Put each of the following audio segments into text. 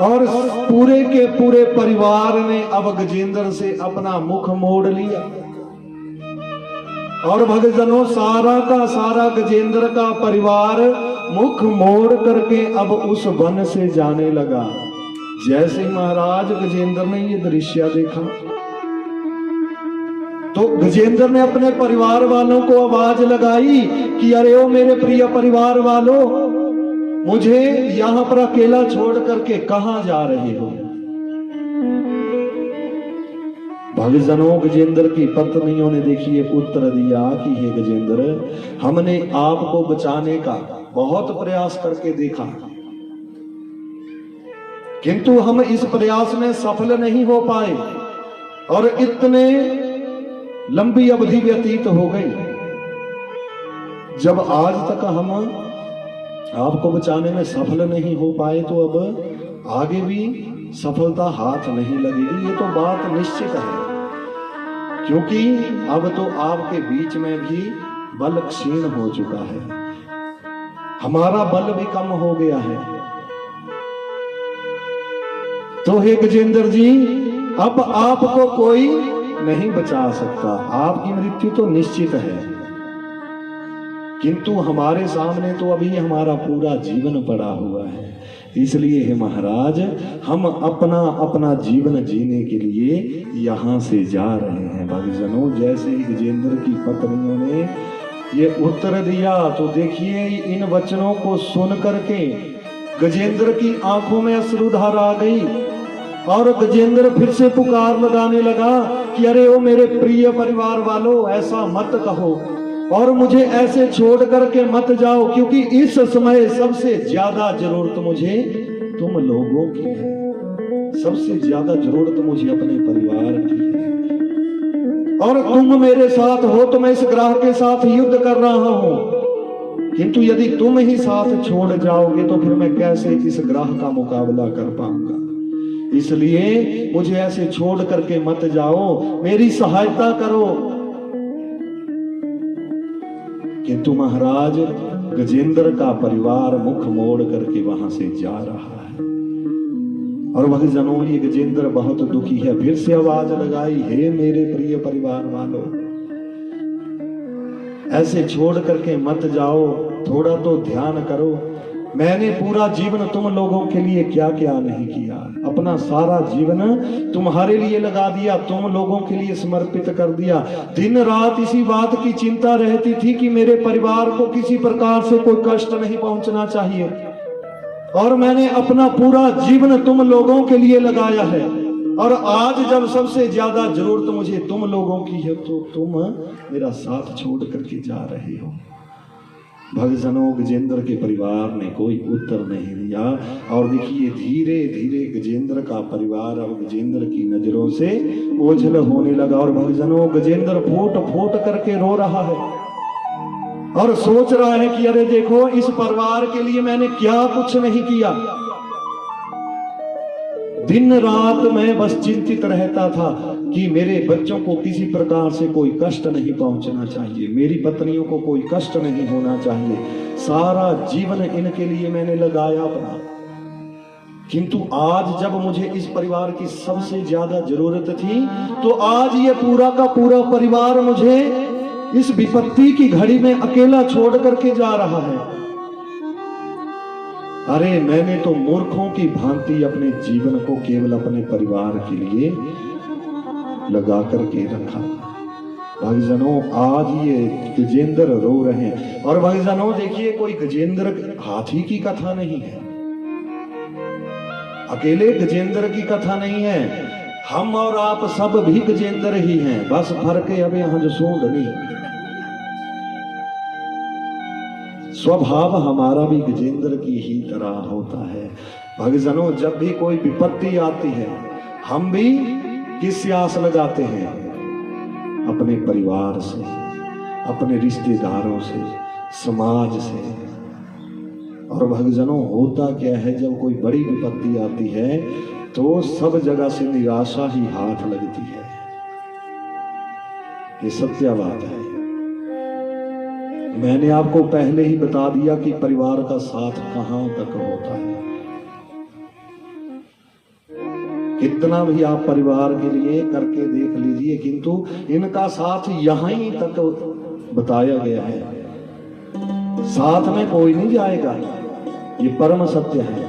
और पूरे के पूरे परिवार ने अब गजेंद्र से अपना मुख मोड़ लिया। और भक्तजनों, सारा का सारा गजेंद्र का परिवार मुख मोड़ करके अब उस वन से जाने लगा। जैसे ही महाराज गजेंद्र ने ये दृश्य देखा तो गजेंद्र ने अपने परिवार वालों को आवाज लगाई कि अरे ओ मेरे प्रिय परिवार वालों, मुझे यहां पर अकेला छोड़ करके कहां जा रहे हो। भक्तजनों, गजेंद्र की पत्नियों ने देखिए उत्तर दिया कि हे गजेंद्र, हमने आपको बचाने का बहुत प्रयास करके देखा, किंतु हम इस प्रयास में सफल नहीं हो पाए और इतने लंबी अवधि व्यतीत हो गई। जब आज तक हम आपको बचाने में सफल नहीं हो पाए तो अब आगे भी सफलता हाथ नहीं लगेगी। ये तो बात निश्चित है, क्योंकि अब तो आपके बीच में भी बल क्षीण हो चुका है, हमारा बल भी कम हो गया है। तो हे गजेंद्र जी, अब आपको कोई नहीं बचा सकता, आपकी मृत्यु तो निश्चित है, किंतु हमारे सामने तो अभी हमारा पूरा जीवन पड़ा हुआ है। इसलिए हे महाराज, हम अपना अपना जीवन जीने के लिए यहां से जा रहे हैं। भक्तजनों, जैसे ही गजेंद्र की पत्नियों ने ये उत्तर दिया तो देखिए इन वचनों को सुन करके गजेंद्र की आंखों में अश्रुधार आ गई और गजेंद्र फिर से पुकार लगाने लगा कि अरे ओ मेरे प्रिय परिवार वालों, ऐसा मत कहो और मुझे ऐसे छोड़ करके मत जाओ, क्योंकि इस समय सबसे ज्यादा जरूरत मुझे तुम लोगों की है, सबसे ज्यादा जरूरत मुझे अपने परिवार की है। और तुम मेरे साथ हो तो मैं इस ग्रह के साथ युद्ध कर रहा हूं, किंतु यदि तुम ही साथ छोड़ जाओगे तो फिर मैं कैसे इस ग्रह का मुकाबला कर पाऊंगा। इसलिए मुझे ऐसे छोड़ करके मत जाओ, मेरी सहायता करो। किंतु महाराज, गजेंद्र का परिवार मुख मोड़ करके वहां से जा रहा है। और भक्तजनों, ये गजेंद्र बहुत दुखी है। फिर से आवाज लगाई, हे मेरे प्रिय परिवार वालों, ऐसे छोड़ करके मत जाओ, थोड़ा तो ध्यान करो। मैंने पूरा जीवन तुम लोगों के लिए क्या क्या नहीं किया, अपना सारा जीवन तुम्हारे लिए लगा दिया, तुम लोगों के लिए समर्पित कर दिया। दिन रात इसी बात की चिंता रहती थी कि मेरे परिवार को किसी प्रकार से कोई कष्ट नहीं पहुंचना चाहिए, और मैंने अपना पूरा जीवन तुम लोगों के लिए लगाया है। और आज जब सबसे ज्यादा जरूरत मुझे तुम लोगों की है तो तुम मेरा साथ छोड़ करके जा रहे हो। भक्तजनों, गजेंद्र के परिवार ने कोई उत्तर नहीं दिया और देखिए धीरे धीरे गजेंद्र का परिवार अब गजेंद्र की नजरों से ओझल होने लगा। और भक्तजनों, गजेंद्र फूट फूट करके रो रहा है और सोच रहा है कि अरे देखो, इस परिवार के लिए मैंने क्या कुछ नहीं किया। दिन रात मैं बस चिंतित रहता था कि मेरे बच्चों को किसी प्रकार से कोई कष्ट नहीं पहुंचना चाहिए, मेरी पत्नियों को कोई कष्ट नहीं होना चाहिए। सारा जीवन इनके लिए मैंने लगाया अपना, किंतु आज जब मुझे इस परिवार की सबसे ज्यादा जरूरत थी तो आज ये पूरा का पूरा परिवार मुझे इस विपत्ति की घड़ी में अकेला छोड़ करके जा रहा है। अरे मैंने तो मूर्खों की भांति अपने जीवन को केवल अपने परिवार के लिए लगा करके रखा। भक्तजनों, आज ये गजेंद्र रो रहे हैं। और भक्तजनों देखिए, कोई गजेंद्र हाथी की कथा नहीं है, अकेले गजेंद्र की कथा नहीं है, हम और आप सब भी गजेंद्र ही हैं, बस फर्क है अब यहाँ जो सूंड नहीं। स्वभाव हमारा भी गजेंद्र की ही तरह होता है। भक्तजनों, जब भी कोई विपत्ति आती है हम भी किससे आस लगाते हैं? अपने परिवार से, अपने रिश्तेदारों से, समाज से। और भक्तजनों, होता क्या है, जब कोई बड़ी विपत्ति आती है तो सब जगह से निराशा ही हाथ लगती है। ये सत्य बात है। मैंने आपको पहले ही बता दिया कि परिवार का साथ कहां तक होता है। कितना भी आप परिवार के लिए करके देख लीजिए, किंतु इनका साथ यहाँ ही तक बताया गया है, साथ में कोई नहीं जाएगा, ये परम सत्य है।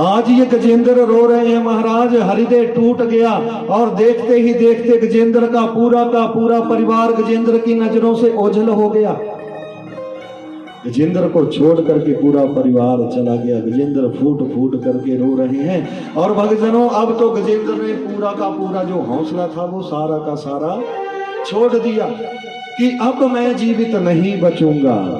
आज ये गजेंद्र रो रहे हैं महाराज, हृदय टूट गया और देखते ही देखते गजेंद्र का पूरा परिवार गजेंद्र की नजरों से ओझल हो गया। गजेंद्र को छोड़ करके पूरा परिवार चला गया। गजेंद्र फूट फूट करके रो रहे हैं। और भक्तजनों, अब तो गजेंद्र ने पूरा का पूरा जो हौसला था वो सारा का सारा छोड़ दिया कि अब मैं जीवित नहीं बचूंगा।